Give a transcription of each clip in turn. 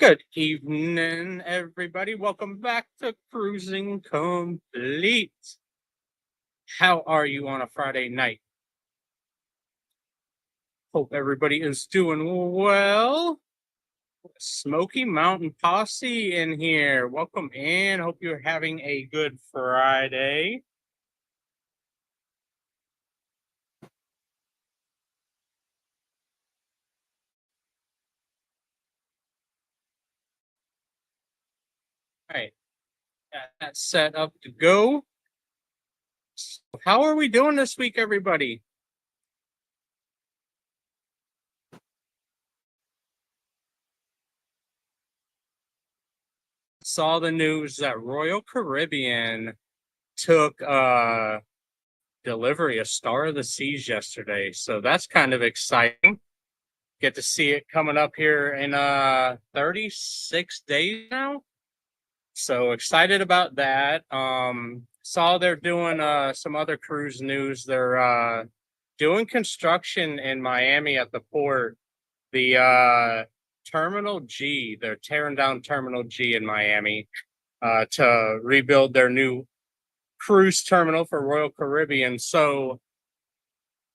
Good evening, everybody. Welcome back to Cruising Complete. How are you on a Friday night? Hope everybody is doing well. Smoky Mountain Posse in here. Welcome in. Hope you're having a good Friday. All right, got that set up to go. So how are we doing this week, everybody? Saw the news that Royal Caribbean took delivery of Star of the Seas yesterday. So that's kind of exciting. Get to see it coming up here in 36 days now. So excited about that. Saw they're doing some other cruise news. They're doing construction in Miami at the port. The Terminal G, they're tearing down Terminal G in Miami to rebuild their new cruise terminal for Royal Caribbean. So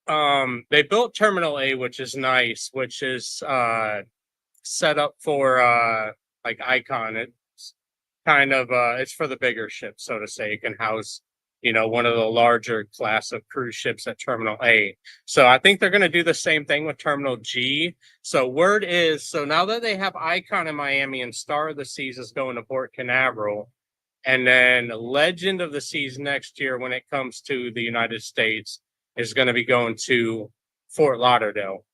they built Terminal A, which is nice, which is set up for like Icon. It's kind of it's for the bigger ships, so to say. It can house, one of the larger class of cruise ships at Terminal A. So I think they're going to do the same thing with Terminal G. So word is, so now that they have Icon in Miami and Star of the Seas is going to Port Canaveral, and then Legend of the Seas next year, when it comes to the United States, is going to be going to Fort Lauderdale.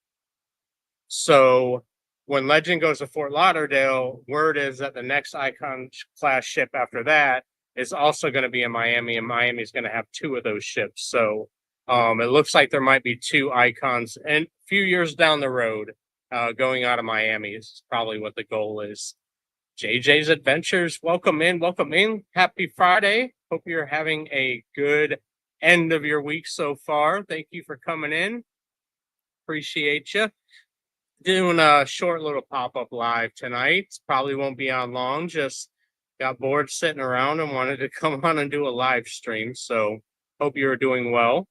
So when Legend goes to Fort Lauderdale, word is that the next Icon class ship after that is also going to be in Miami, and Miami is going to have two of those ships. So it looks like there might be two Icons, and a few years down the road, going out of Miami is probably what the goal is. JJ's Adventures, welcome in, welcome in. Happy Friday. Hope you're having a good end of your week so far. Thank you for coming in. Appreciate you. Doing a short little pop-up live tonight. Probably won't be on long. Just got bored sitting around and wanted to come on and do a live stream. So hope you're doing well.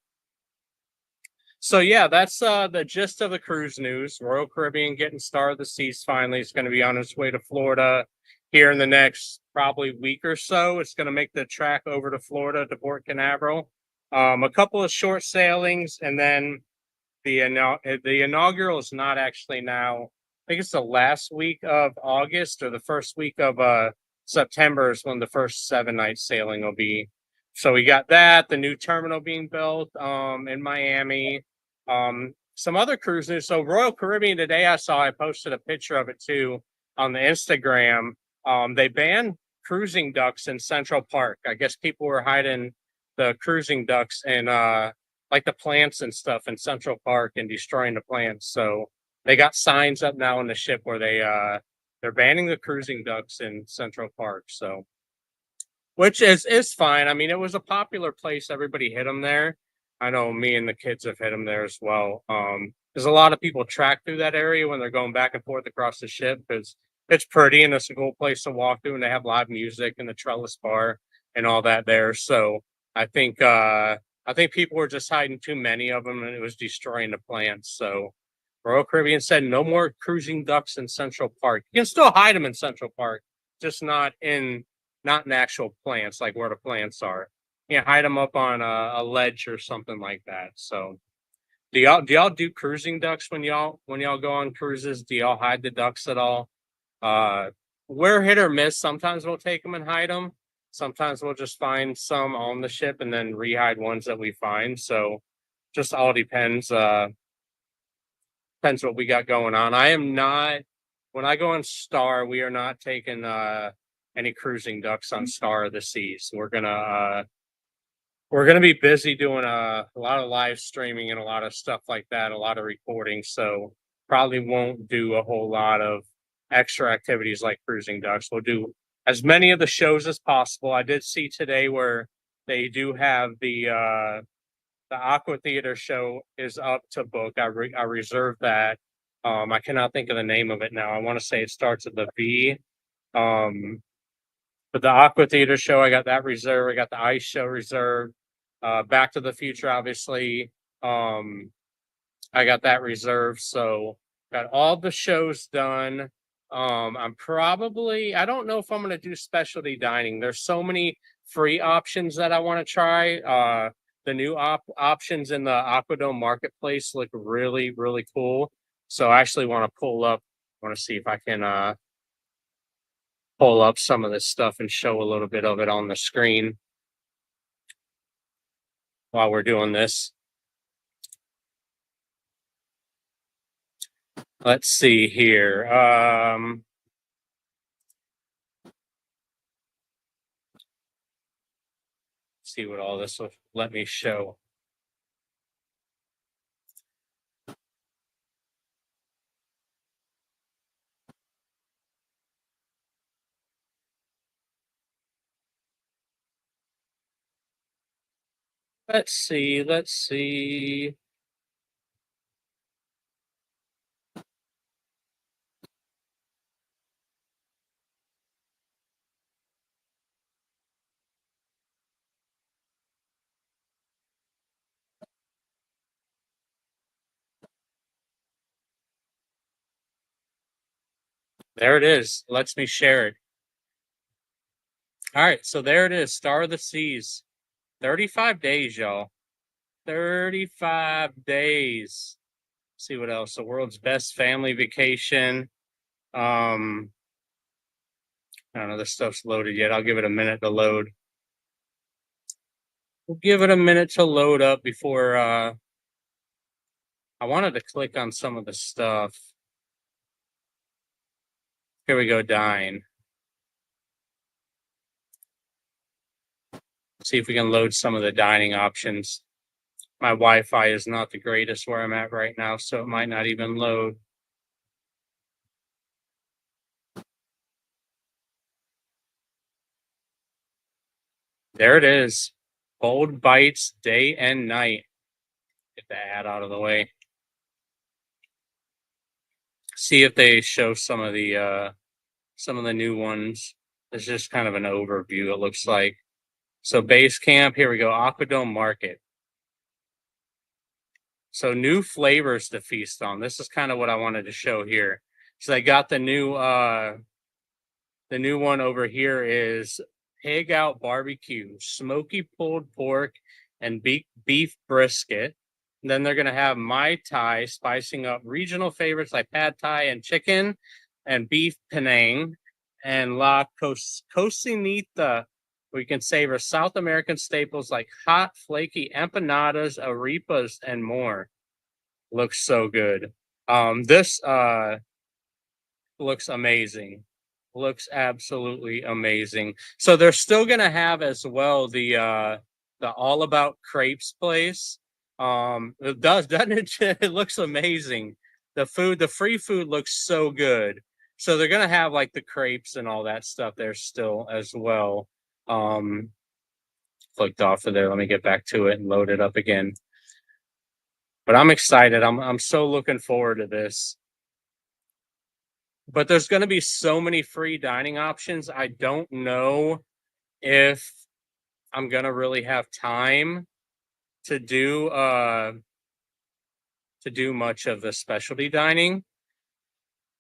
So yeah, that's the gist of the cruise news. Royal Caribbean getting Star of the Seas finally. It's going to be on its way to Florida here in the next probably week or so. It's going to make the track over to Florida to Port Canaveral. A couple of short sailings, and then the inaugural is not actually now. I think it's the last week of August or the first week of September is when the first 7-night sailing will be. So we got that, the new terminal being built in Miami. Some other cruise news. So Royal Caribbean today, I posted a picture of it too on the Instagram. They banned cruising ducks in Central Park. I guess people were hiding the cruising ducks in like the plants and stuff in Central Park and destroying the plants. So they got signs up now on the ship where they're banning the cruising ducks in Central Park. So, which is fine. I mean, it was a popular place. Everybody hit them there. I know me and the kids have hit them there as well. There's a lot of people track through that area when they're going back and forth across the ship because it's pretty and it's a cool place to walk through, and they have live music and the Trellis Bar and all that there. So I think people were just hiding too many of them, and it was destroying the plants. So Royal Caribbean said no more cruising ducks in Central Park. You can still hide them in Central Park, just not in actual plants like where the plants are. You can hide them up on a ledge or something like that. So do y'all do cruising ducks when y'all go on cruises? Do y'all hide the ducks at all? We're hit or miss. Sometimes we'll take them and hide them. Sometimes we'll just find some on the ship and then rehide ones that we find. So just all depends. Depends what we got going on. I am not, when I go on Star, we are not taking any cruising ducks on Star of the Seas. We're gonna be busy doing a lot of live streaming and a lot of stuff like that, a lot of recording. So probably won't do a whole lot of extra activities like cruising ducks. We'll do as many of the shows as possible. I did see today where they do have the Aqua Theater show is up to book. I reserved that. I cannot think of the name of it now. I want to say it starts with a V. Um, but the Aqua Theater show, I got that reserved. I got the Ice Show reserved. Back to the Future, obviously. Um, I got that reserved. So got all the shows done. I don't know if I'm gonna do specialty dining. There's so many free options that I want to try. The new options in the Aquadome Marketplace look really, really cool. So I actually want to want to see if I can pull up some of this stuff and show a little bit of it on the screen while we're doing this. Let's see here. See what all this will let me show. Let's see. Let's see. There it is. Lets me share it. All right, so there it is. Star of the Seas. 35 days, y'all. 35 days. Let's see what else. The world's best family vacation. I don't know. This stuff's loaded yet. I'll give it a minute to load. We'll give it a minute to load up before I wanted to click on some of the stuff. Here we go, dine. See if we can load some of the dining options. My Wi-Fi is not the greatest where I'm at right now, so it might not even load. There it is. Bold Bites Day and Night. Get the ad out of the way. See if they show some of the new ones. It's just kind of an overview, it looks like. So base camp, here we go, Aquadome Market. So new flavors to feast on. This is kind of what I wanted to show here. So I got the new one over here is Pig Out Barbecue, smoky pulled pork and beef brisket. And then they're gonna have Mai Tai, spicing up regional favorites like pad thai and chicken and beef Penang, and La Cocinita, where you can savor South American staples like hot, flaky empanadas, arepas, and more. Looks so good. This looks amazing. Looks absolutely amazing. So they're still gonna have as well the All About Crepes place. It does, doesn't it? It looks amazing. The free food looks so good. So they're gonna have like the crepes and all that stuff there still as well. Um, Clicked off of there. Let me get back to it and load it up again. But I'm excited. I'm so looking forward to this. But there's going to be so many free dining options. I don't know if I'm going to really have time to do much of the specialty dining.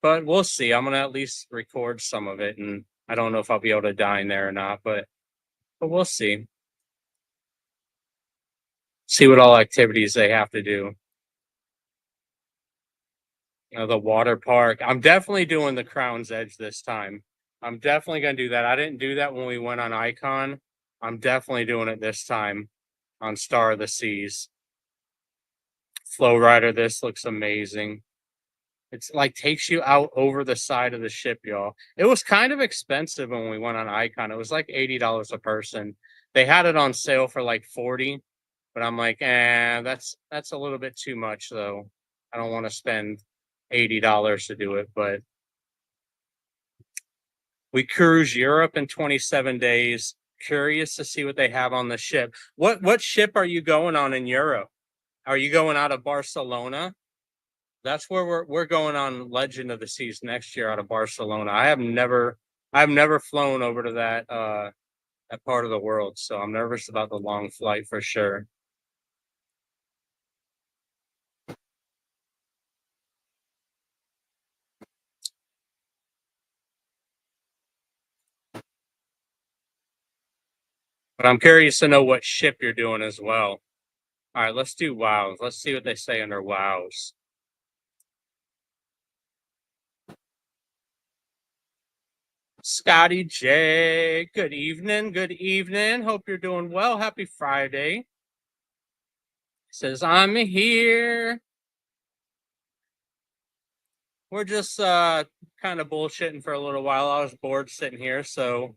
But we'll see. I'm going to at least record some of it, and I don't know if I'll be able to dine there or not, but we'll see. See what all activities they have to do. The water park. I'm definitely doing the Crown's Edge this time. I'm definitely going to do that. I didn't do that when we went on Icon. I'm definitely doing it this time on Star of the Seas. Flow Rider, this looks amazing. It's like takes you out over the side of the ship, y'all. It was kind of expensive when we went on Icon. It was like $80 a person. They had it on sale for like 40, but I'm like, that's a little bit too much though. I don't want to spend $80 to do it, but we cruise Europe in 27 days. Curious to see what they have on the ship. What ship are you going on in Europe? Are you going out of Barcelona? That's where we're going on Legend of the Seas next year out of Barcelona. I've never flown over to that part of the world, so I'm nervous about the long flight for sure. But I'm curious to know what ship you're doing as well. All right, let's do wows. Let's see what they say under wows. Scotty J, good evening. Good evening. Hope you're doing well. Happy Friday. Says, I'm here. We're just kind of bullshitting for a little while. I was bored sitting here, so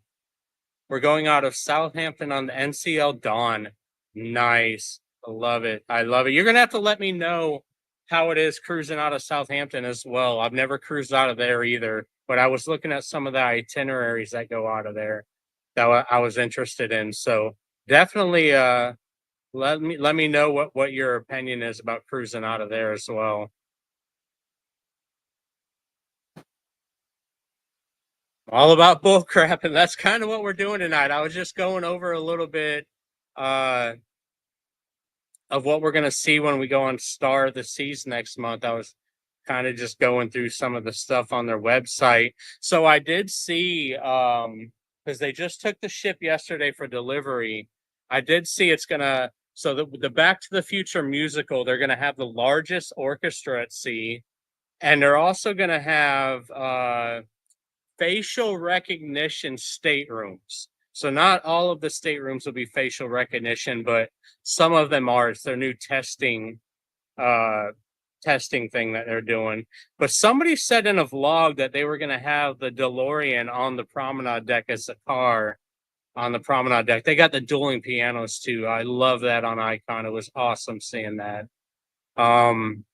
we're going out of Southampton on the NCL Dawn. Nice. I love it. I love it. You're gonna have to let me know how it is cruising out of Southampton as well. I've never cruised out of there either, but I was looking at some of the itineraries that go out of there that I was interested in. So definitely let me know what your opinion is about cruising out of there as well. All about bull crap, and that's kind of what we're doing tonight. I was just going over a little bit uh of what we're gonna see when we go on Star of the Seas next month. I was kind of just going through some of the stuff on their website. So I did see because they just took the ship yesterday for delivery. I did see it's gonna so the Back to the Future musical, they're gonna have the largest orchestra at sea, and they're also gonna have facial recognition staterooms. So not all of the staterooms will be facial recognition, but some of them are. It's their new uh testing thing that they're doing. But somebody said in a vlog that they were going to have the DeLorean on the promenade deck as a car on the promenade deck. They got the dueling pianos too. I love that on Icon. It was awesome seeing that. Um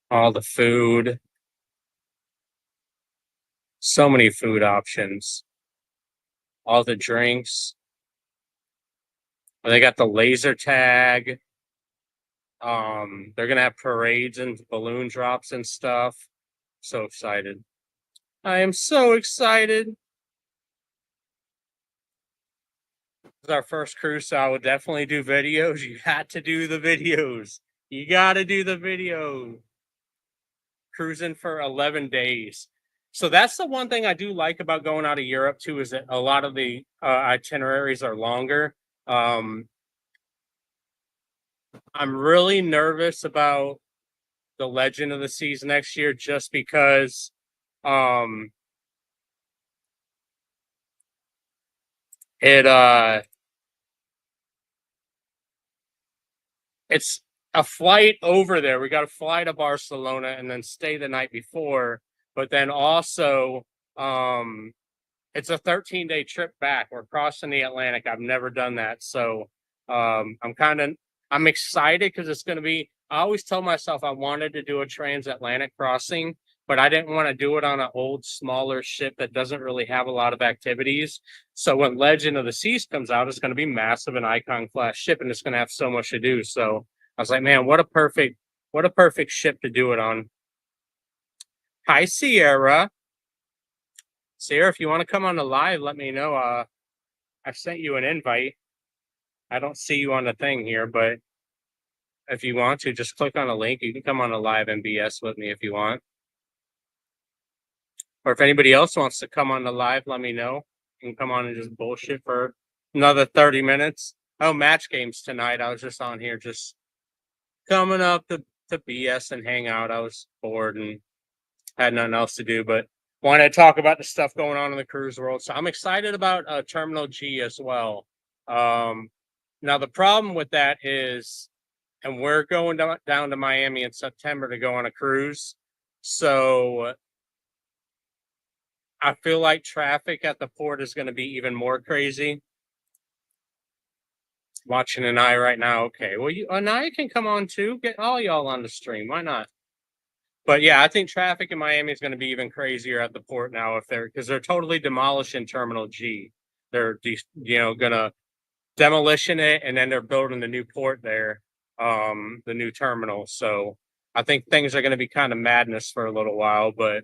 all the food, so many food options, all the drinks. They got the laser tag. They're gonna have parades and balloon drops and stuff. So excited. I am so excited. This is our first cruise, so I would definitely do videos. You had to do the videos. You gotta do the video. Cruising for 11 days. So that's the one thing I do like about going out of Europe too, is that a lot of the itineraries are longer. I'm really nervous about the Legend of the Seas next year just because um it it's a flight over there. We got to fly to Barcelona and then stay the night before, but then also um it's a 13-day trip back. We're crossing the Atlantic. I've never done that. So I'm excited because it's going to be, I always tell myself I wanted to do a transatlantic crossing, but I didn't want to do it on an old, smaller ship that doesn't really have a lot of activities. So when Legend of the Seas comes out, it's going to be massive, an Icon class ship, and it's going to have so much to do. So I was like, man, what a perfect ship to do it on. Hi, Sierra. Sierra, if you want to come on the live, let me know. I sent you an invite. I don't see you on the thing here, but if you want to, just click on a link. You can come on a live MBS with me if you want. Or if anybody else wants to come on the live, let me know. You can come on and just bullshit for another 30 minutes. Oh, match games tonight. I was just on here just coming up to BS and hang out. I was bored and had nothing else to do, but wanted to talk about the stuff going on in the cruise world. So I'm excited about Terminal G as well. Now the problem with that is, and we're going down to Miami in September to go on a cruise. So I feel like traffic at the port is going to be even more crazy. Watching Anaya right now. Okay, well, Anaya can come on too. Get all y'all on the stream. Why not? But yeah, I think traffic in Miami is going to be even crazier at the port now because they're totally demolishing Terminal G. They're gonna demolition it, and then they're building the new port there. the new terminal. So I think things are going to be kind of madness for a little while, but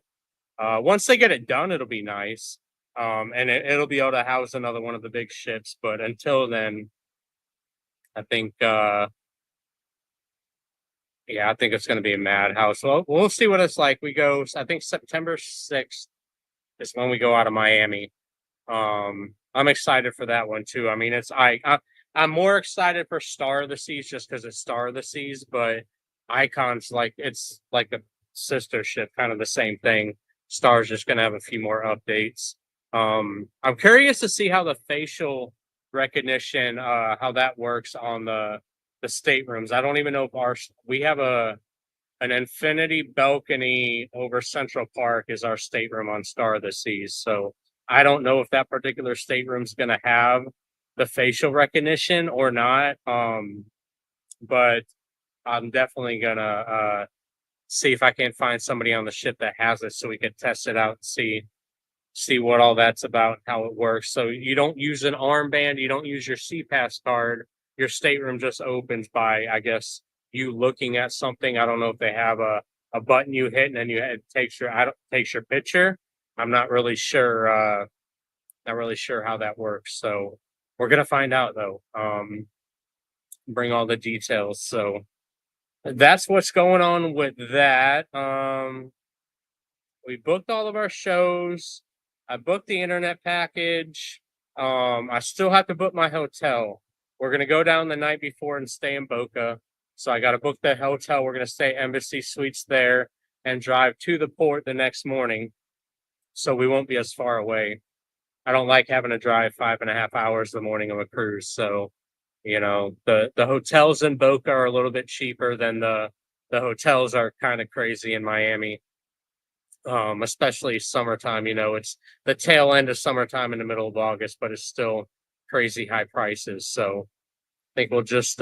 once they get it done, it'll be nice. And it'll be able to house another one of the big ships. But until then, I think, yeah, I think it's going to be a madhouse. Well, we'll see what it's like. We go, I think September 6th is when we go out of Miami. I'm excited for that one too. I mean, I'm more excited for Star of the Seas just because it's Star of the Seas, but Icon's like it's like a sister ship, kind of the same thing. Star's just gonna have a few more updates. I'm curious to see how the facial recognition, how that works on the staterooms. I don't even know if we have an infinity balcony over Central Park is our stateroom on Star of the Seas. So I don't know if that particular stateroom's going to have the facial recognition or not. But I'm definitely gonna see if I can find somebody on the ship that has it, so we can test it out and see what all that's about, how it works. So you don't use an armband, you don't use your CPass card. Your stateroom just opens by, I guess, you looking at something. I don't know if they have a button you hit and then it takes your picture. I'm not really sure. Not really sure how that works. So we're gonna find out though. Bring all the details. So that's what's going on with that. We booked all of our shows. I booked the internet package. I still have to book my hotel. We're gonna go down the night before and stay in Boca. So I got to book the hotel. We're gonna stay Embassy Suites there and drive to the port the next morning. So we won't be as far away. I don't like having to drive 5.5 hours the morning of a cruise. So, the hotels in Boca are a little bit cheaper than the hotels are kind of crazy in Miami. Especially summertime, it's the tail end of summertime in the middle of August, but it's still crazy high prices. So I think we'll just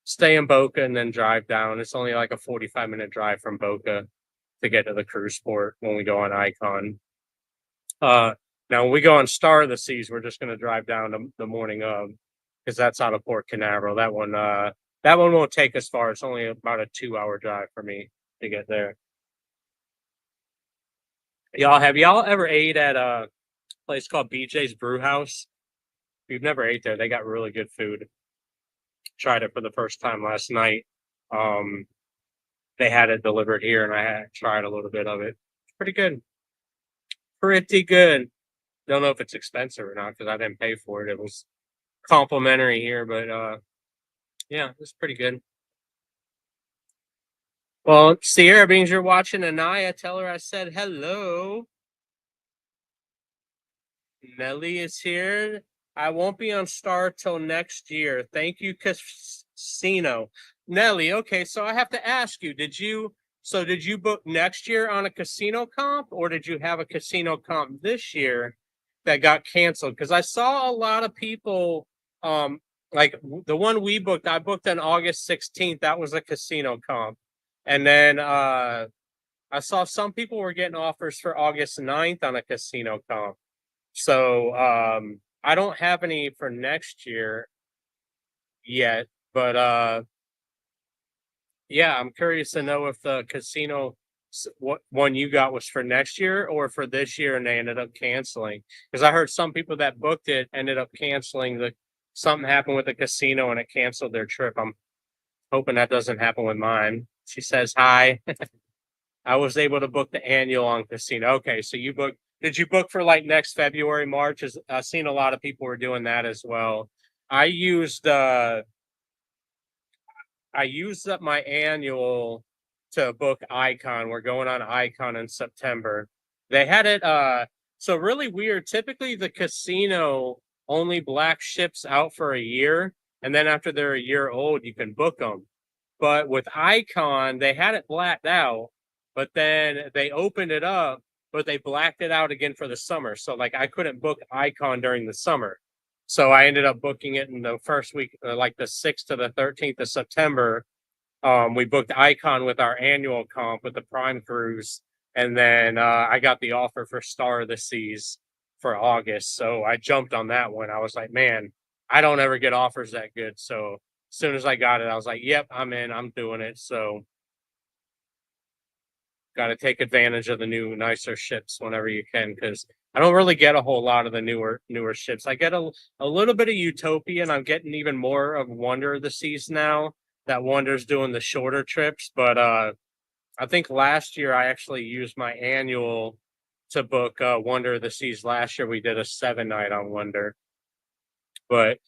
stay in Boca and then drive down. It's only like a 45-minute drive from Boca to get to the cruise port when we go on Icon. Now when we go on Star of the Seas, we're just going to drive down the morning of, because that's out of Port Canaveral. That one won't take us far. It's only about a 2-hour drive for me to get there. Have y'all ever ate at a place called BJ's Brew House? If you've never ate there, they got really good food. Tried it for the first time last night. They had it delivered here, and I had tried a little bit of it. It's pretty good. Pretty good. Don't know if it's expensive or not because I didn't pay for it. It was complimentary here, but yeah, it's pretty good. Well, Sierra, being you're watching Anaya, tell her I said hello. Nelly is here. I won't be on Star till next year. Thank you, Casino. Nelly, okay, so I have to ask you, did you book next year on a casino comp, or did you have a casino comp this year that got canceled? Because I saw a lot of people, like the one we booked, I booked on August 16th. That was a casino comp. And then I saw some people were getting offers for August 9th on a casino comp. So I don't have any for next year yet, but yeah, I'm curious to know if the casino what one you got was for next year or for this year and they ended up canceling. Because I heard some people that booked it ended up canceling. Something happened with the casino and it canceled their trip. I'm hoping that doesn't happen with mine. She says hi. I was able to book the annual on casino. Okay, so did you book for like next February, March? I've seen a lot of people were doing that as well. I used up my annual to book Icon. We're going on Icon in September. They had it so really weird. Typically the casino only black ships out for a year, and then after they're a year old, you can book them. But with Icon, they had it blacked out, but then they opened it up, but they blacked it out again for the summer. So like I couldn't book Icon during the summer. So I ended up booking it in the first week, like the 6th to the 13th of September. We booked Icon with our annual comp with the Prime Cruise. And then I got the offer for Star of the Seas for August. So I jumped on that one. I was like, man, I don't ever get offers that good. So as soon as I got it, I was like, yep, I'm in, I'm doing it. So got to take advantage of the new, nicer ships whenever you can, because I don't really get a whole lot of the newer ships. I get a little bit of Utopia, and I'm getting even more of Wonder of the Seas now. That Wonder's doing the shorter trips, but I think last year I actually used my annual to book Wonder of the Seas. Last year we did a 7 night on Wonder. But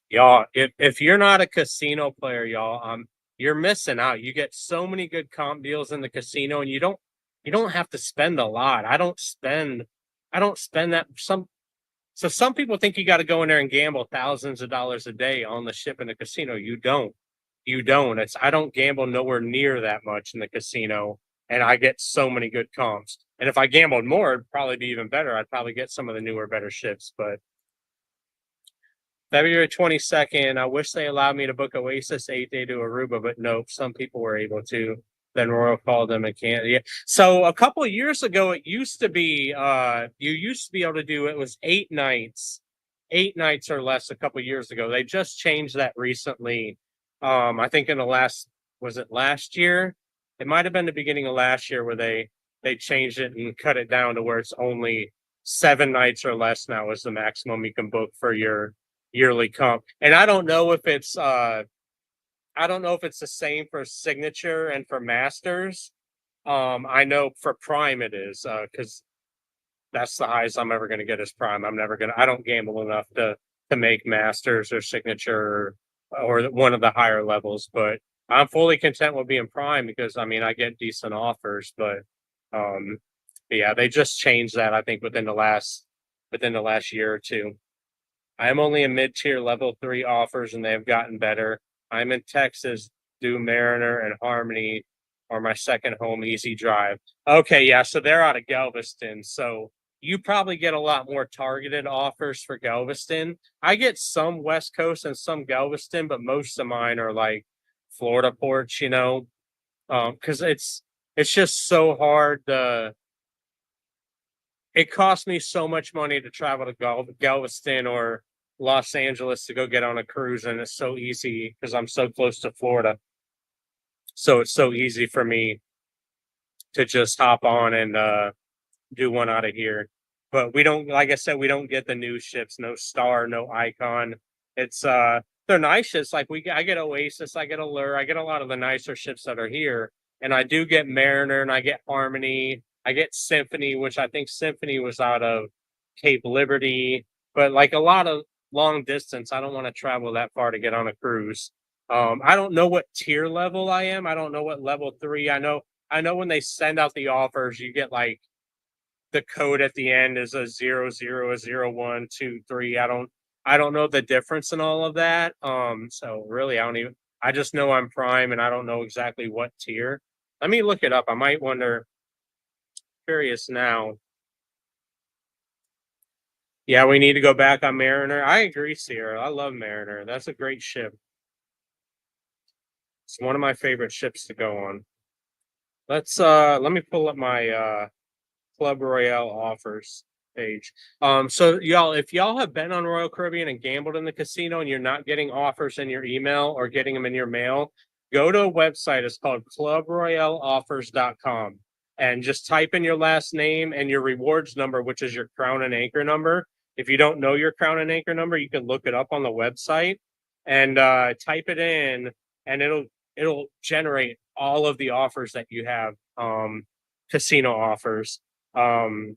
y'all, if you're not a casino player, y'all, you're missing out. You get so many good comp deals in the casino, and you don't have to spend a lot. I don't spend that some people think you got to go in there and gamble thousands of dollars a day on the ship in the casino. You don't. You don't. I don't gamble nowhere near that much in the casino, and I get so many good comps. And if I gambled more, it'd probably be even better. I'd probably get some of the newer, better ships. But February 22nd, I wish they allowed me to book Oasis 8 day to Aruba, but nope, some people were able to. Then Royal called them and can't. Yeah. So a couple of years ago, it used to be you used to be able to do it was 8 nights, 8 nights or less a couple of years ago. They just changed that recently. I think in the last was it last year? It might have been the beginning of last year where they changed it and cut it down to where it's only 7 nights or less now is the maximum you can book for your yearly comp. And I don't know if it's the same for signature and for masters. I know for prime it is, because that's the highest I'm ever gonna get is prime. I don't gamble enough to make masters or signature or one of the higher levels, but I'm fully content with being prime because I mean I get decent offers, but um yeah, they just changed that I think within the last year or two. I am only in mid-tier level 3 offers and they have gotten better. I'm in Texas, do Mariner and Harmony or my second home easy drive. Okay, yeah, so they're out of Galveston. So you probably get a lot more targeted offers for Galveston. I get some West Coast and some Galveston, but most of mine are like Florida ports. Because it's just so hard to it costs me so much money to travel to Galveston or Los Angeles to go get on a cruise, and it's so easy because I'm so close to Florida. So it's so easy for me to just hop on and do one out of here. But we don't, like I said, we don't get the new ships, no Star, no Icon. It's they're nice ships. Like I get Oasis, I get Allure, I get a lot of the nicer ships that are here, and I do get Mariner and I get Harmony, I get Symphony, which I think Symphony was out of Cape Liberty, but like a lot of long distance, I don't want to travel that far to get on a cruise. I don't know what tier level I am. I don't know what level 3. I know when they send out the offers, you get like the code at the end is a 00, a 0123. I don't know the difference in all of that. So really I just know I'm prime and I don't know exactly what tier. Let me look it up. I might wonder, curious now. Yeah, we need to go back on Mariner. I agree, Sierra. I love Mariner. That's a great ship. It's one of my favorite ships to go on. Let me pull up my Club Royale offers page. So y'all, if y'all have been on Royal Caribbean and gambled in the casino and you're not getting offers in your email or getting them in your mail, go to a website. It's called clubroyaleoffers.com and just type in your last name and your rewards number, which is your Crown and Anchor number. If you don't know your Crown and Anchor number, you can look it up on the website and type it in, and it'll generate all of the offers that you have, casino offers. um,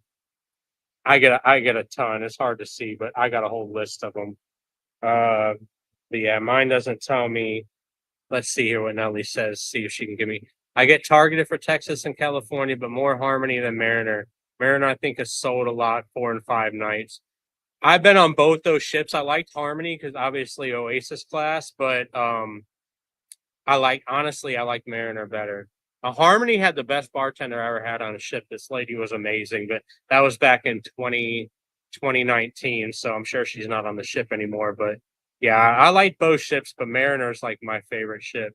I get a ton. It's hard to see, but I got a whole list of them. But yeah, mine doesn't tell me. Let's see here what Nelly says. See if she can give me. I get targeted for Texas and California, but more Harmony than Mariner. Mariner, I think, has sold a lot 4 and 5 nights. I've been on both those ships. I liked Harmony because obviously Oasis class, but I like Mariner better. Harmony had the best bartender I ever had on a ship. This lady was amazing, but that was back in 2019. So I'm sure she's not on the ship anymore. But yeah, I like both ships, but Mariner's like my favorite ship.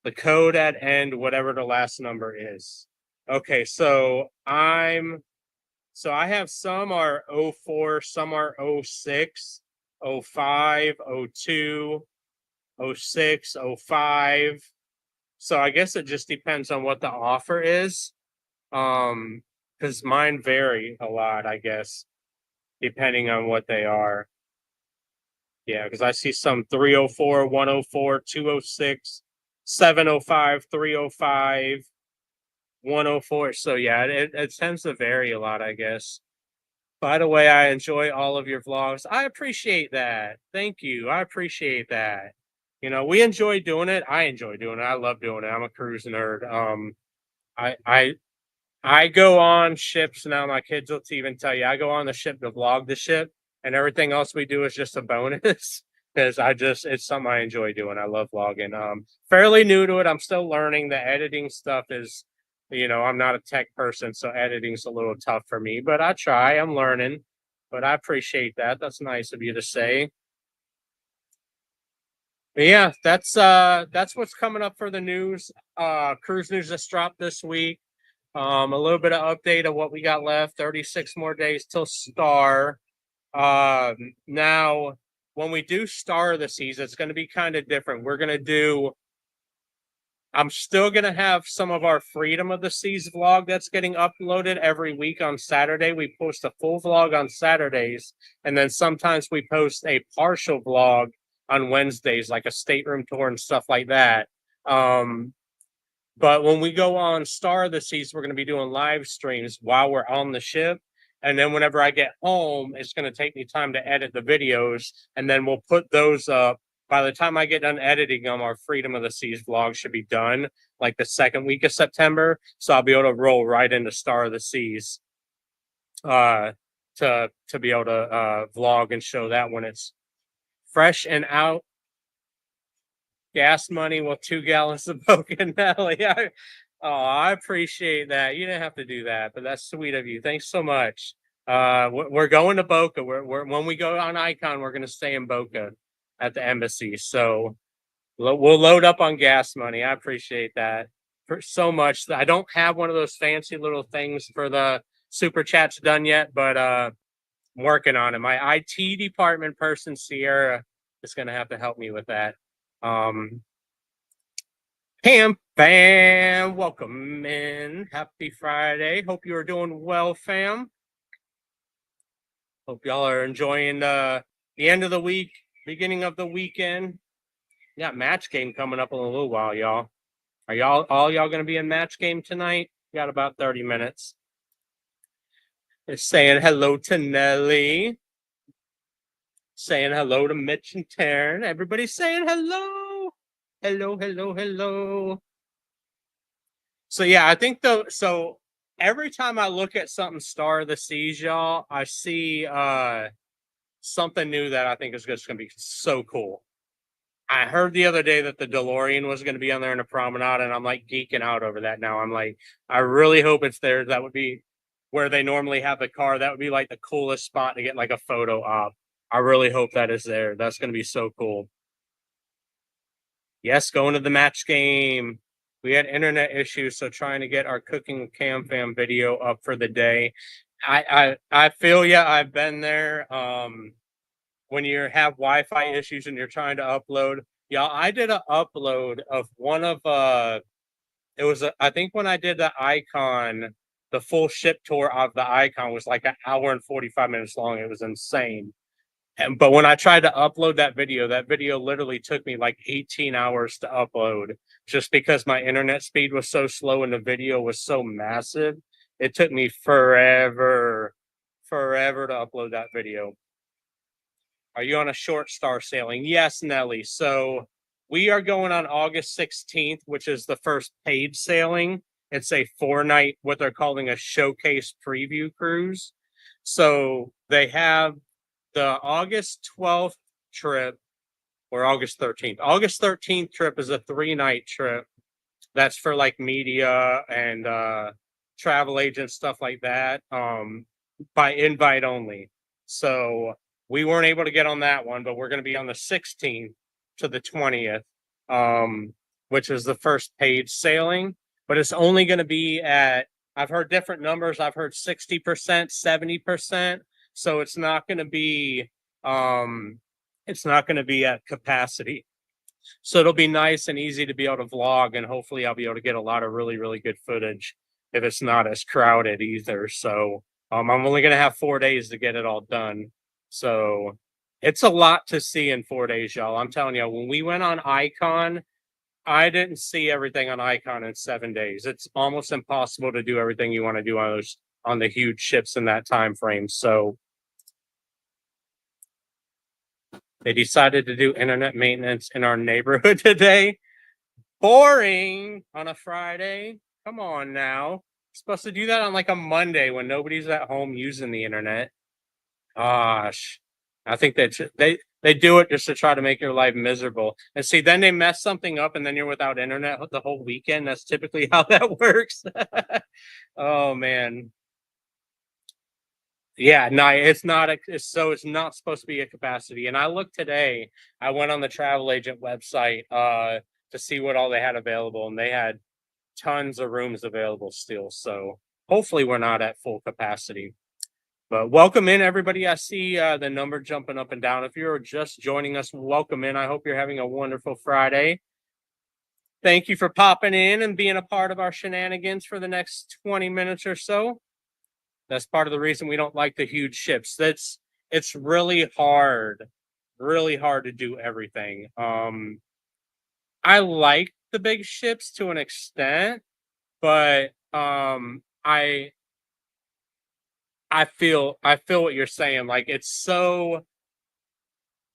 The code at end, whatever the last number is. Okay, so I have some are 04, some are 06, 05, 02. 06, 05. So I guess it just depends on what the offer is. Because mine vary a lot, I guess, depending on what they are. Yeah, because I see some 304, 104, 206, 705, 305, 104. So yeah, it tends to vary a lot, I guess. By the way, I enjoy all of your vlogs. I appreciate that. Thank you. I appreciate that. You know, we enjoy doing it. I enjoy doing it. I love doing it. I'm a cruise nerd. I I I go on ships now. My kids will even tell you I go on the ship to vlog the ship, and everything else we do is just a bonus because it's something I enjoy doing. I love vlogging. Fairly new to it. I'm still learning. The editing stuff is, I'm not a tech person, so editing's a little tough for me, but I try. I'm learning, but I appreciate that. That's nice of you to say. But yeah, that's what's coming up for the news. Cruise news just dropped this week. A little bit of update of what we got left. 36 more days till Star. Now, when we do Star of the Seas, it's going to be kind of different. I'm still going to have some of our Freedom of the Seas vlog that's getting uploaded every week on Saturday. We post a full vlog on Saturdays, and then sometimes we post a partial vlog on Wednesdays, like a stateroom tour and stuff like that. But when we go on Star of the Seas, we're going to be doing live streams while we're on the ship. And then whenever I get home, it's going to take me time to edit the videos. And then we'll put those up. By the time I get done editing them, our Freedom of the Seas vlog should be done like the second week of September. So I'll be able to roll right into Star of the Seas to be able to vlog and show that when it's fresh and out. Gas money with 2 gallons of Bocanelli. I appreciate that. You didn't have to do that, but that's sweet of you. Thanks so much. We're going to Boca. When we go on Icon, we're going to stay in Boca at the embassy. So we'll load up on gas money. I appreciate that so much. I don't have one of those fancy little things for the super chats done yet, but I'm working on it. My IT department person, Sierra, is going to have to help me with that. Pam fam, welcome in. Happy Friday. Hope you are doing well, fam. Hope y'all are enjoying the end of the week, beginning of the weekend. Yeah, match game coming up in a little while, y'all. Are y'all gonna be in match game tonight? Got about 30 minutes. It's saying hello to Nelly. Saying hello to Mitch and Taryn. Everybody's saying hello. Hello. So yeah, I think so every time I look at something Star of the Seas, y'all, I see something new that I think is just gonna be so cool. I heard the other day that the DeLorean was gonna be on there in a promenade, and I'm like geeking out over that now. I'm like, I really hope it's there. That would be where they normally have the car. That would be like the coolest spot to get like a photo op. I really hope that is there. That's gonna be so cool. Yes, going to the match game. We had internet issues, so trying to get our cooking cam fam video up for the day. I feel ya. I've been there. When you have Wi-Fi issues and you're trying to upload, yeah, I did an upload of one of it was I think when I did the Icon, the full ship tour of the Icon was like an hour and 45 minutes long. It was insane. But when I tried to upload that video literally took me like 18 hours to upload just because my internet speed was so slow and the video was so massive. It took me forever to upload that video. Are you on a short Star sailing? Yes, Nelly. So we are going on August 16th, which is the first paid sailing. It's a 4-night, what they're calling a showcase preview cruise. So they have the August 12th trip or August 13th. August 13th trip is a 3-night trip. That's for like media and travel agents, stuff like that, by invite only. So we weren't able to get on that one, but we're going to be on the 16th to the 20th, which is the first paid sailing. But it's only going to be I've heard different numbers. I've heard 60%, 70%. So it's not going to be at capacity. So it'll be nice and easy to be able to vlog, and hopefully I'll be able to get a lot of really, really good footage if it's not as crowded either. So I'm only gonna have 4 days to get it all done. So it's a lot to see in 4 days, y'all. I'm telling you, when we went on Icon, I didn't see everything on Icon in 7 days. It's almost impossible to do everything you want to do on the huge ships in that time frame. So they decided to do internet maintenance in our neighborhood today. Boring on a Friday. Come on now. Supposed to do that on like a Monday when nobody's at home using the internet. Gosh. I think they do it just to try to make your life miserable. And see, then they mess something up and then you're without internet the whole weekend. That's typically how that works. Oh man. Yeah, no, it's not it's not supposed to be a capacity. And I looked today, I went on the travel agent website to see what all they had available, and they had tons of rooms available still. So hopefully we're not at full capacity. But welcome in, everybody. I see the number jumping up and down. If you're just joining us, welcome in. I hope you're having a wonderful Friday. Thank you for popping in and being a part of our shenanigans for the next 20 minutes or so. That's part of the reason we don't like the huge ships. It's really hard to do everything. I like the big ships to an extent, but I feel what you're saying. Like it's so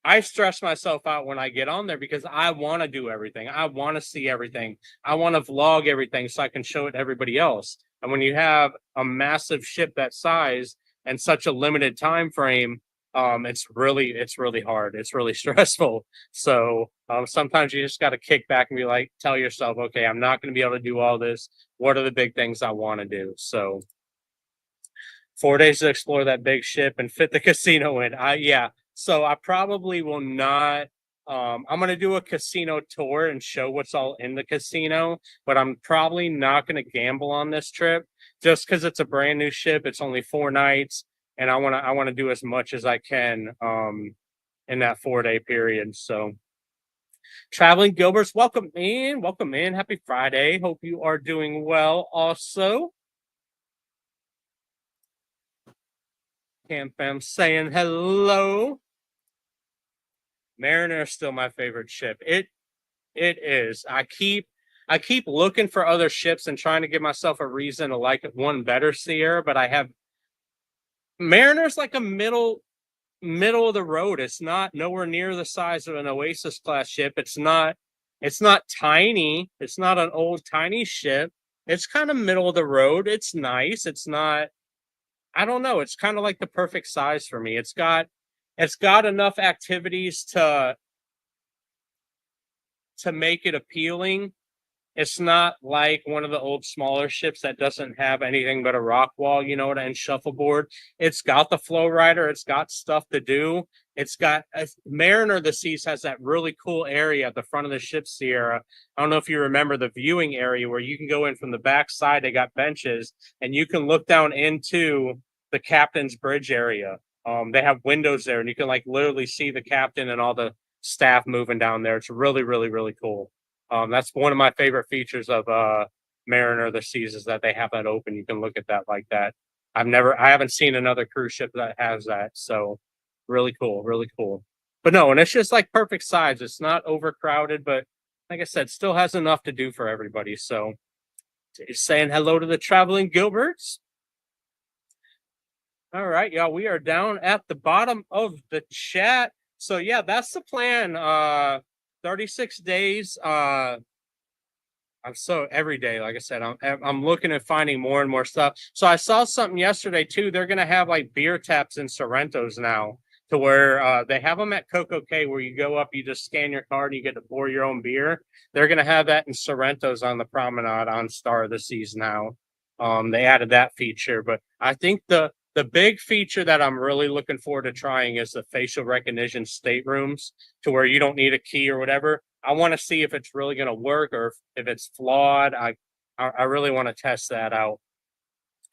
I stress myself out when I get on there because I want to do everything. I want to see everything. I want to vlog everything so I can show it to everybody else. And when you have a massive ship that size and such a limited time frame, it's really hard. It's really stressful. So sometimes you just got to kick back and be like, tell yourself, okay, I'm not going to be able to do all this. What are the big things I want to do? So 4 days to explore that big ship and fit the casino in. Yeah. So I probably will not. I'm going to do a casino tour and show what's all in the casino, but I'm probably not going to gamble on this trip just because it's a brand new ship. It's only 4 nights, and I want to do as much as I can in that 4 day period. So, traveling Gilberts, welcome in, welcome in. Happy Friday. Hope you are doing well. Also, Cam Fam saying hello. Mariner is still my favorite ship. It is. I keep looking for other ships and trying to give myself a reason to like one better Sierra, but I have Mariner's like a middle of the road. It's not nowhere near the size of an Oasis class ship. It's not tiny. It's not an old tiny ship. It's kind of middle of the road. It's nice. It's not, I don't know. It's kind of like the perfect size for me. It's got enough activities to make it appealing. It's not like one of the old smaller ships that doesn't have anything but a rock wall, and shuffleboard. It's got the flow rider. It's got stuff to do. It's got Mariner of the Seas has that really cool area at the front of the ship, Sierra. I don't know if you remember the viewing area where you can go in from the back side. They got benches and you can look down into the captain's bridge area. They have windows there and you can like literally see the captain and all the staff moving down there. It's really, really, really cool. That's one of my favorite features of Mariner of the Seas is that they have that open. You can look at that like that. I haven't seen another cruise ship that has that. So really cool, really cool. But no, and it's just like perfect size. It's not overcrowded, but like I said, still has enough to do for everybody. So saying hello to the traveling Gilberts. All right, y'all. We are down at the bottom of the chat. So yeah, that's the plan. 36 days. I'm so every day, like I said, I'm looking at finding more and more stuff. So I saw something yesterday too. They're gonna have like beer taps in Sorrento's now, to where they have them at Coco Cay, where you go up, you just scan your card, and you get to pour your own beer. They're gonna have that in Sorrento's on the promenade on Star of the Seas now. They added that feature, but I think the big feature that I'm really looking forward to trying is the facial recognition staterooms, to where you don't need a key or whatever. I want to see if it's really going to work or if it's flawed. I really want to test that out.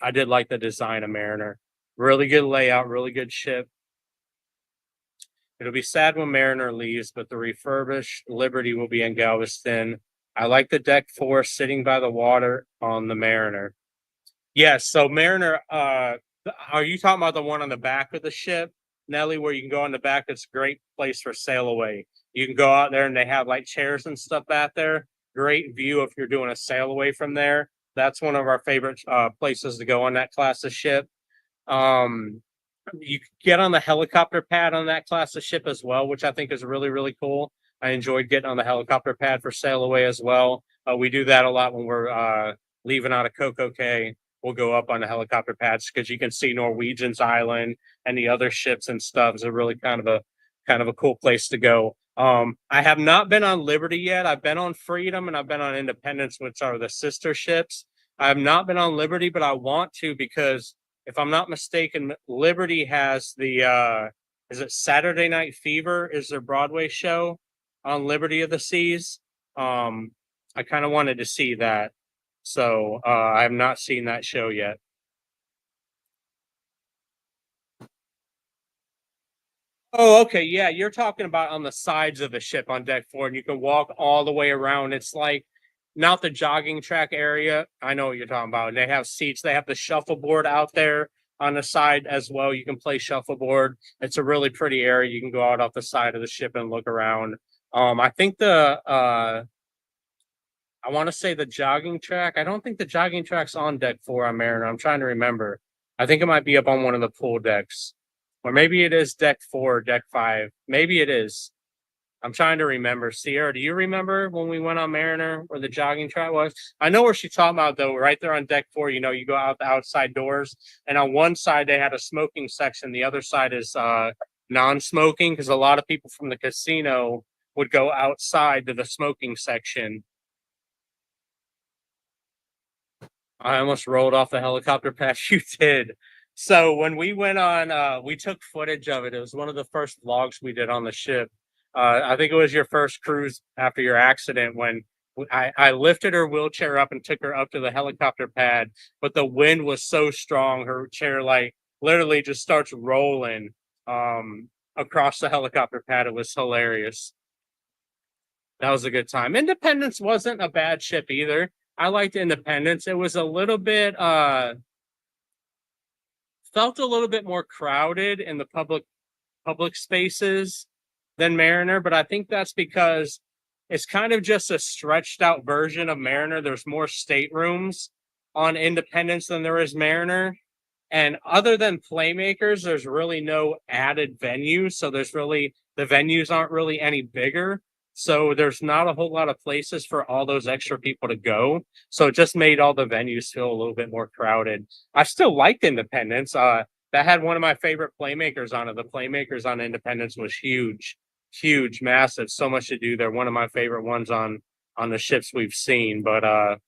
I did like the design of Mariner. Really good layout, really good ship. It'll be sad when Mariner leaves, but the refurbished Liberty will be in Galveston. I like the deck four sitting by the water on the Mariner. Yes, so Mariner, are you talking about the one on the back of the ship, Nelly, where you can go on the back? It's a great place for sail away. You can go out there and they have like chairs and stuff out there. Great view if you're doing a sail away from there. That's one of our favorite places to go on that class of ship. Um, you get on the helicopter pad on that class of ship as well, which I think is really, really cool. I enjoyed getting on the helicopter pad for sail away as well. We do that a lot when we're leaving out of Coco Cay. We'll go up on the helicopter pads because you can see Norwegian's Island and the other ships and stuff. It's a really kind of a cool place to go. I have not been on Liberty yet. I've been on Freedom and I've been on Independence, which are the sister ships. I have not been on Liberty, but I want to because if I'm not mistaken, Liberty has the is it Saturday Night Fever is their Broadway show on Liberty of the Seas. I kind of wanted to see that. So I have not seen that show yet. Oh, okay. Yeah, you're talking about on the sides of the ship on deck four, and you can walk all the way around. It's like not the jogging track area. I know what you're talking about. They have seats. They have the shuffleboard out there on the side as well. You can play shuffleboard. It's a really pretty area. You can go out off the side of the ship and look around. I think I want to say the jogging track. I don't think the jogging track's on deck four on Mariner. I'm trying to remember. I think it might be up on one of the pool decks. Or maybe it is deck four, deck five. Maybe it is. I'm trying to remember. Sierra, do you remember when we went on Mariner where the jogging track was? I know where she's talking about though, right there on deck four, you go out the outside doors, and on one side they had a smoking section, the other side is non-smoking, because a lot of people from the casino would go outside to the smoking section. I almost rolled off the helicopter pad. You did. So when we went on, we took footage of it. It was one of the first vlogs we did on the ship. I think it was your first cruise after your accident when I lifted her wheelchair up and took her up to the helicopter pad, but the wind was so strong, her chair like literally just starts rolling across the helicopter pad. It was hilarious. That was a good time. Independence wasn't a bad ship either. I liked Independence. It was a little bit felt a little bit more crowded in the public spaces than Mariner, but I think that's because it's kind of just a stretched out version of Mariner. There's more staterooms on Independence than there is Mariner. And other than Playmakers, there's really no added venues. So the venues aren't really any bigger. So there's not a whole lot of places for all those extra people to go. So it just made all the venues feel a little bit more crowded. I still liked Independence. That had one of my favorite Playmakers on it. The Playmakers on Independence was huge, massive. So much to do there. One of my favorite ones on the ships we've seen. But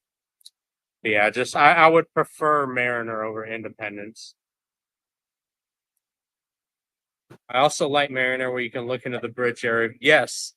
yeah, just I would prefer Mariner over Independence. I also like Mariner where you can look into the bridge area. Yes.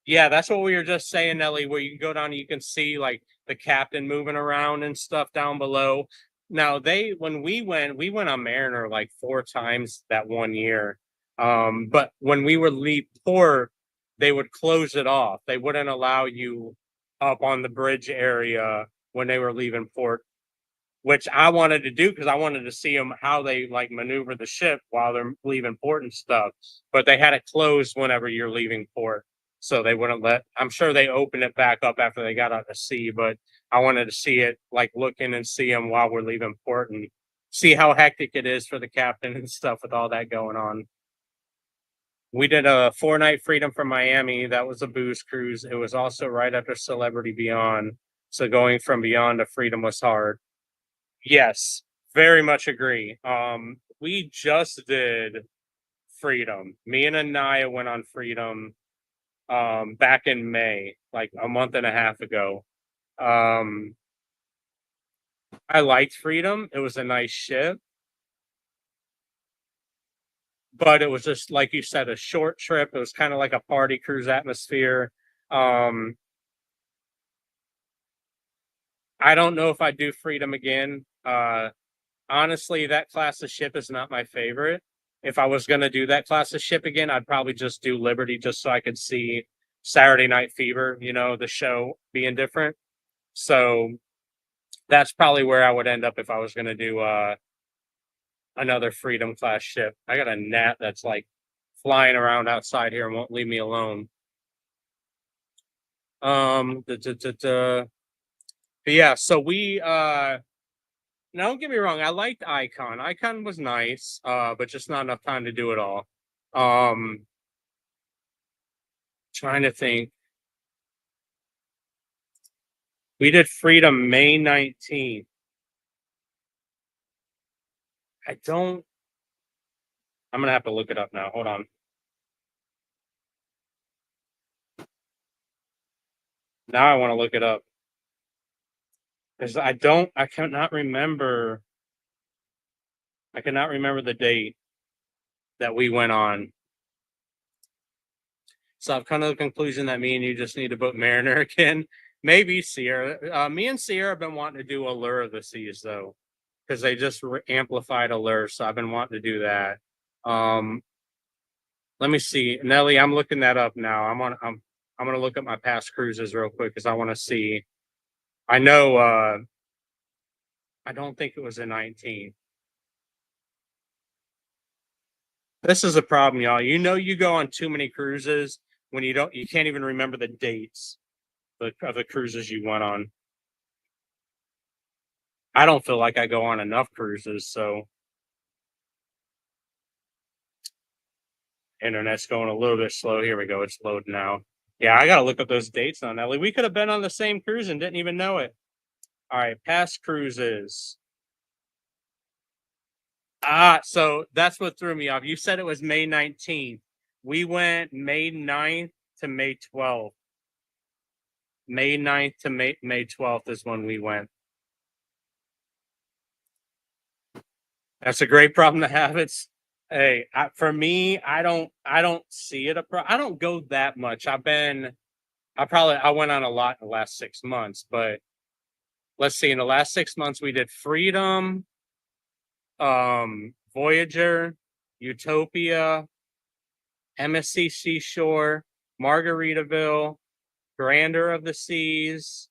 Yeah, that's what we were just saying, Nelly, where you can go down and you can see like the captain moving around and stuff down below. Now when we went on Mariner like 4 times that one year. But when we would leave port, they would close it off. They wouldn't allow you up on the bridge area when they were leaving port, which I wanted to do because I wanted to see them how they like maneuver the ship while they're leaving port and stuff. But they had it closed whenever you're leaving port, so they wouldn't let. I'm sure they opened it back up after they got out to sea, but I wanted to see it, like look in and see them while we're leaving port and see how hectic it is for the captain and stuff with all that going on. We did a 4-night Freedom from Miami. That was a booze cruise. It was also right after Celebrity Beyond. So going from Beyond to Freedom was hard. Yes, very much agree. We just did Freedom. Me and Anaya went on Freedom back in May, like a month and a half ago. I liked Freedom. It was a nice ship. But it was just like you said, a short trip. It was kind of like a party cruise atmosphere. I don't know if I'd do Freedom again. Honestly, that class of ship is not my favorite. if I was gonna do that class of ship again, I'd probably just do Liberty just so I could see Saturday Night Fever, the show being different. So that's probably where I would end up if I was gonna do another Freedom class ship. I got a gnat that's like flying around outside here and won't leave me alone. But yeah, so we now don't get me wrong, I liked Icon. Icon was nice, but just not enough time to do it all. Trying to think. We did Freedom May 19th. I'm gonna have to look it up now. Hold on. Now I want to look it up. Because I cannot remember. I cannot remember the date that we went on. So I've come to the conclusion that me and you just need to book Mariner again. Maybe Sierra. Me and Sierra have been wanting to do Allure of the Seas though, because they just amplified Allure. So I've been wanting to do that. Let me see, Nelly. I'm looking that up now. I'm gonna look at my past cruises real quick because I want to see. I know. I don't think it was a 19. This is a problem, y'all. You go on too many cruises when you can't even remember the dates of the cruises you went on. I don't feel like I go on enough cruises, so internet's going a little bit slow. Here we go. It's loading now. Yeah, I gotta look up those dates on Ellie. We could have been on the same cruise and didn't even know it. All right, past cruises. So that's what threw me off. You said it was May 19th. We went May 9th to May 12th. May 9th to May 12th is when we went. That's a great problem to have. For me, I don't see it I don't go that much. I went on a lot in the last 6 months, but let's see, in the last 6 months we did Freedom, Voyager, Utopia, MSC Seashore, Margaritaville, Grandeur of the Seas,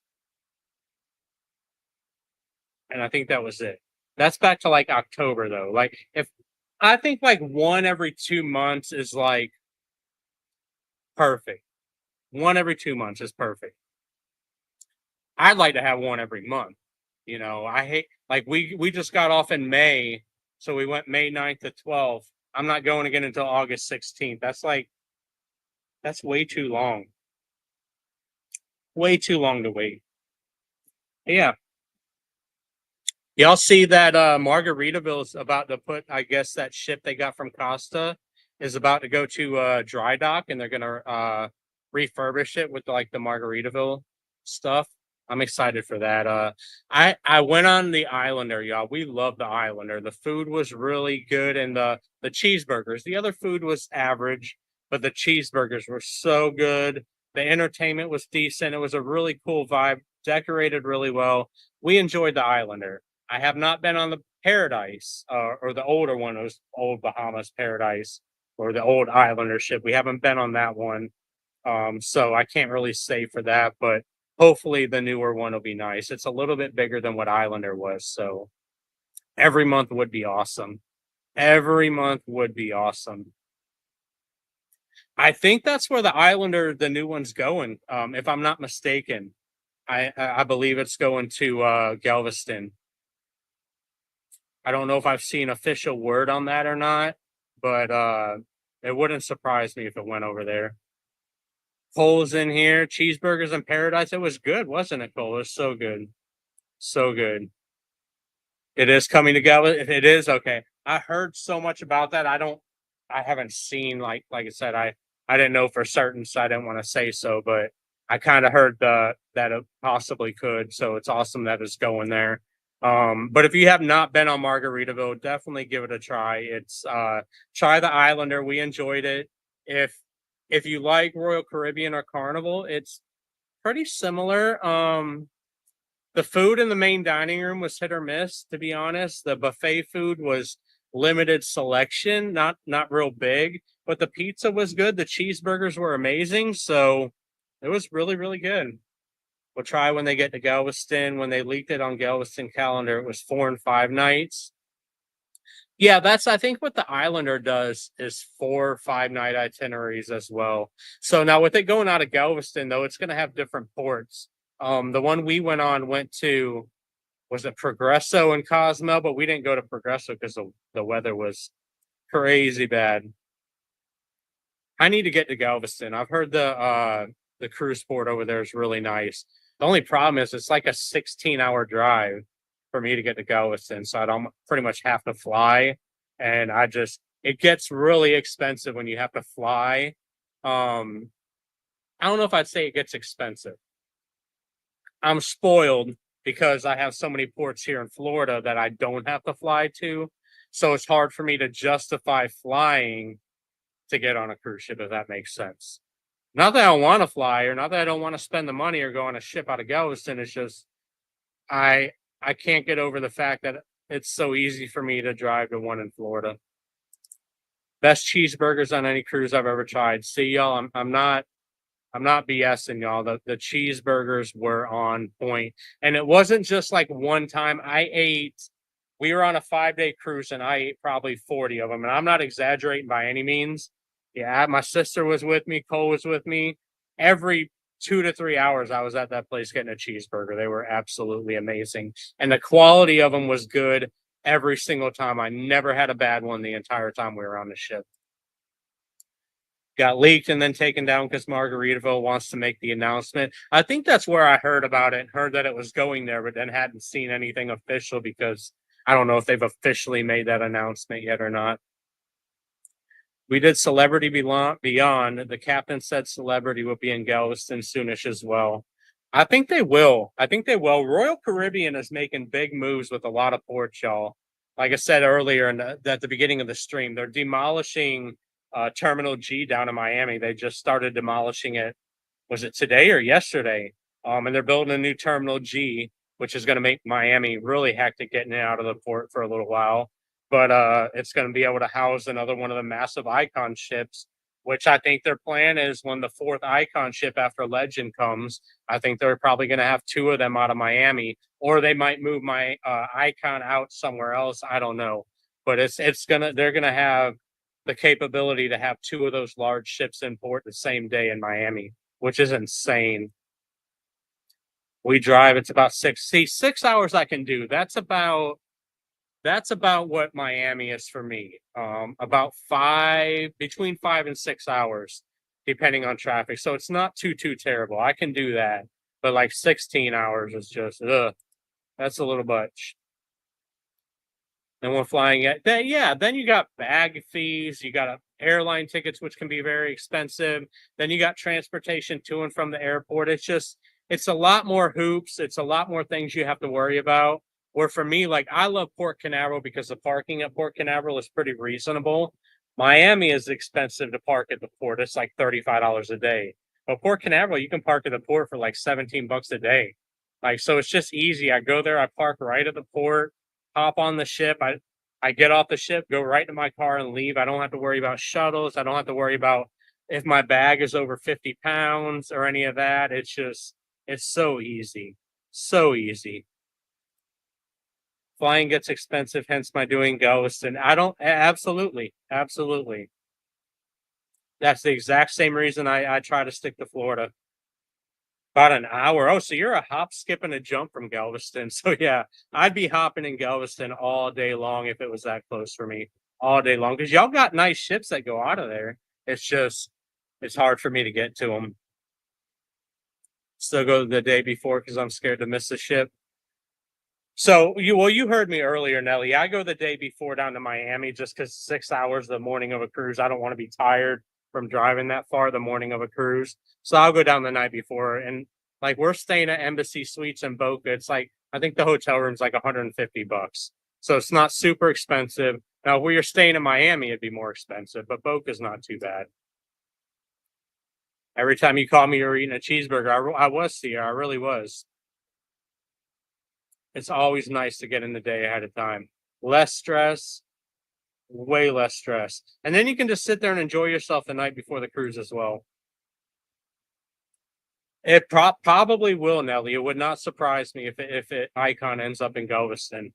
and I think that was it. That's back to like October though. Like if I think like one every 2 months is like perfect. One every 2 months is perfect. I'd like to have one every month. I hate like we just got off in May, so we went May 9th to 12th. I'm not going again until August 16th. That's way too long. Way too long to wait. Yeah. Y'all see that Margaritaville is about to put, I guess that ship they got from Costa is about to go to dry dock, and they're gonna refurbish it with like the Margaritaville stuff. I'm excited for that. I went on the Islander, y'all. We love the Islander. The food was really good, and the cheeseburgers. The other food was average, but the cheeseburgers were so good. The entertainment was decent. It was a really cool vibe, decorated really well. We enjoyed the Islander. I have not been on the Paradise or the older one, it was old Bahamas Paradise or the old Islander ship. We haven't been on that one. So I can't really say for that, but hopefully the newer one will be nice. It's a little bit bigger than what Islander was. So every month would be awesome. Every month would be awesome. I think that's where the Islander, the new one's going. If I'm not mistaken, I believe it's going to Galveston. I don't know if I've seen official word on that or not, but it wouldn't surprise me if it went over there. Cole's in here, cheeseburgers in paradise. It was good, wasn't it, Cole? It was so good. So good. It is coming together. If it is, okay. I heard so much about that. I haven't seen like I said, I didn't know for certain, so I didn't want to say so, but I kind of heard that it possibly could. So it's awesome that it's going there. But if you have not been on Margaritaville, definitely give it a try. It's try the Islander. We enjoyed it. If you like Royal Caribbean or Carnival, it's pretty similar. The food in the main dining room was hit or miss, to be honest. The buffet food was limited selection, not real big, but the pizza was good. The cheeseburgers were amazing, so it was really, really good. We'll try when they get to Galveston. When they leaked it on Galveston calendar, it was 4 and 5 nights. Yeah, that's I think what the Islander does is 4 5 night itineraries as well. So now with it going out of Galveston though, it's gonna have different ports. The one we went on went to was it Progresso and Cozumel, but we didn't go to Progresso because the weather was crazy bad. I need to get to Galveston. I've heard the cruise port over there is really nice. The only problem is it's like a 16-hour drive for me to get to Galveston, so I don't pretty much have to fly, and I just it gets really expensive when you have to fly. Um, I don't know if I'd say it gets expensive. I'm spoiled because I have so many ports here in Florida that I don't have to fly to, so it's hard for me to justify flying to get on a cruise ship, if that makes sense. Not that I don't want to fly, or not that I don't want to spend the money or go on a ship out of Galveston. It's just I I can't get over the fact that it's so easy for me to drive to one in Florida. Best cheeseburgers on any cruise I've ever tried. See y'all, I'm not BSing y'all. The cheeseburgers were on point. And it wasn't just like one time. We were on a 5 day cruise and I ate probably 40 of them. And I'm not exaggerating by any means. Yeah, my sister was with me, Cole was with me. Every 2 to 3 hours, I was at that place getting a cheeseburger. They were absolutely amazing. And the quality of them was good every single time. I never had a bad one the entire time we were on the ship. Got leaked and then taken down because Margaritaville wants to make the announcement. I think that's where I heard about it, heard that it was going there, but then hadn't seen anything official because I don't know if they've officially made that announcement yet or not. We did Celebrity Beyond. The captain said Celebrity will be in Galveston soonish as well. I think they will. I think they will. Royal Caribbean is making big moves with a lot of ports, y'all. Like I said earlier at the beginning of the stream, they're demolishing Terminal G down in Miami. They just started demolishing it. Was it today or yesterday? And they're building a new Terminal G, which is going to make Miami really hectic getting it out of the port for a little while. But it's going to be able to house another one of the massive Icon ships, which I think their plan is when the fourth Icon ship after Legend comes, I think they're probably going to have two of them out of Miami, or they might move my Icon out somewhere else. I don't know, but they're gonna have the capability to have two of those large ships in port the same day in Miami, which is insane. We drive, it's about 6 hours I can do. That's about what Miami is for me. About between 5 and 6 hours, depending on traffic. So it's not too terrible. I can do that, but like 16 hours is just that's a little much. And we're flying at then, yeah. Then you got bag fees. You got airline tickets, which can be very expensive. Then you got transportation to and from the airport. It's a lot more hoops. It's a lot more things you have to worry about. Or for me, like I love Port Canaveral because the parking at Port Canaveral is pretty reasonable. Miami is expensive to park at the port. It's like $35 a day. But Port Canaveral, you can park at the port for like 17 bucks a day. Like so it's just easy. I go there, I park right at the port, hop on the ship. I get off the ship, go right to my car and leave. I don't have to worry about shuttles. I don't have to worry about if my bag is over 50 pounds or any of that. It's so easy. So easy. Flying gets expensive, hence my doing Galveston. I don't absolutely, absolutely. That's the exact same reason I try to stick to Florida. About an hour. Oh, so you're a hop, skip, and a jump from Galveston. So yeah, I'd be hopping in Galveston all day long if it was that close for me. All day long. Because y'all got nice ships that go out of there. It's hard for me to get to them. Still go the day before because I'm scared to miss the ship. So you heard me earlier, Nelly. I go the day before down to Miami just because 6 hours the morning of a cruise. I don't want to be tired from driving that far the morning of a cruise. So I'll go down the night before. And like we're staying at Embassy Suites in Boca. It's like I think the hotel room's like $150. So it's not super expensive. Now if we were staying in Miami, it'd be more expensive, but Boca's not too bad. Every time you call me, you're eating a cheeseburger. I was here. I really was. It's always nice to get in the day ahead of time. Less stress. Way less stress. And then you can just sit there and enjoy yourself the night before the cruise as well. It probably will, Nelly. It would not surprise me if it Icon ends up in Galveston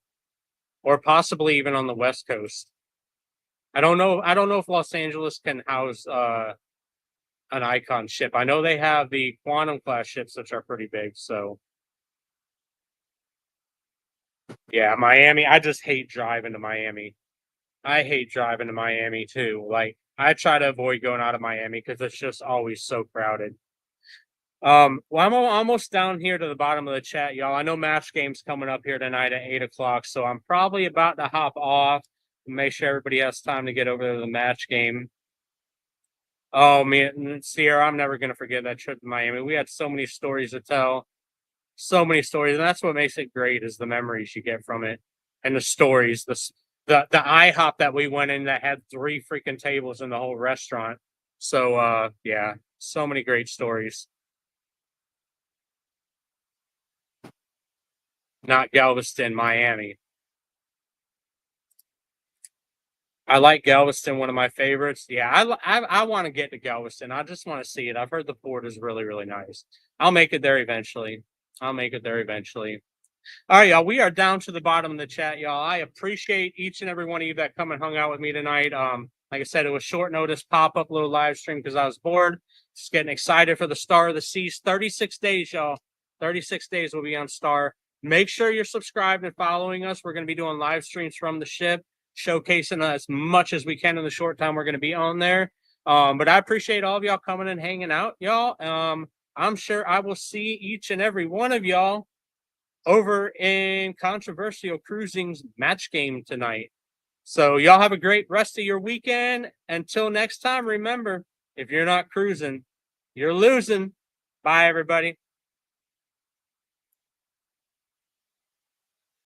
or possibly even on the West Coast. I don't know. I don't know if Los Angeles can house an Icon ship. I know they have the Quantum class ships, which are pretty big. So yeah, Miami. I just hate driving to Miami. I hate driving to Miami too. Like I try to avoid going out of Miami because it's just always so crowded. Well, I'm almost down here to the bottom of the chat, y'all. I know match game's coming up here tonight at 8 o'clock, so I'm probably about to hop off and make sure everybody has time to get over to the match game. Oh man, Sierra, I'm never gonna forget that trip to Miami. We had so many stories to tell, so many stories, and that's what makes it great is the memories you get from it and the stories. The IHOP that we went in that had 3 freaking tables in the whole restaurant. So yeah, so many great stories. Not Galveston, Miami. I like Galveston, one of my favorites. Yeah, I want to get to Galveston. I just want to see it. I've heard the port is really, really nice. I'll make it there eventually. I'll make it there eventually. All right, y'all. We are down to the bottom of the chat, y'all. I appreciate each and every one of you that come and hung out with me tonight. Like I said, it was short notice pop-up little live stream because I was bored. Just getting excited for the Star of the Seas. 36 days, y'all. 36 days will be on Star. Make sure you're subscribed and following us. We're going to be doing live streams from the ship, showcasing as much as we can in the short time we're going to be on there. But I appreciate all of y'all coming and hanging out, y'all. I'm sure I will see each and every one of y'all over in Controversial Cruising's match game tonight. So y'all have a great rest of your weekend. Until next time, remember, if you're not cruising, you're losing. Bye, everybody.